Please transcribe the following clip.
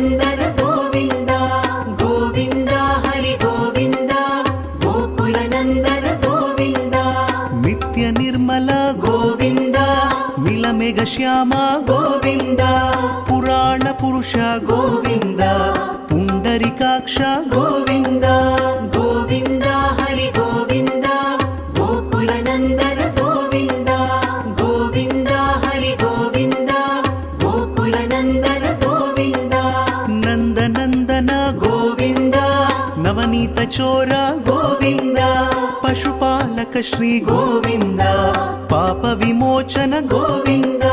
ಗೋಕುಲನಂದನ ಗೋವಿಂದ ಗೋವಿಂದ ಹರಿ ಗೋವಿಂದ ಗೋಕುಲನಂದನ ಗೋವಿಂದ ನಿತ್ಯ ನಿರ್ಮಲ ಗೋವಿಂದ ನೀಲಮೇಘ ಶ್ಯಾಮ ಗೋವಿಂದ ಪುರಾಣ ಪುರುಷ ಗೋವಿಂದ ಪುಂಡರಿಕಾಕ್ಷ ಗೋವಿಂದ ಗೋವಿಂದ ಹರಿ ಗೋವಿಂದ ಗೋಕುಲನಂದನ ಗೋವಿಂದ ಗೋವಿಂದ ಹರಿ ಗೋವಿಂದ ಗೋಕುಲನಂದನ ಗೋವಿಂದ ನಂದನಂದನ ಗೋವಿಂದ ನವನೀತ ಚೋರ ಗೋವಿಂದ ಪಶುಪಾಲಕ ಶ್ರೀ ಗೋವಿಂದ ಪಾಪ ವಿಮೋಚನ ಗೋವಿಂದ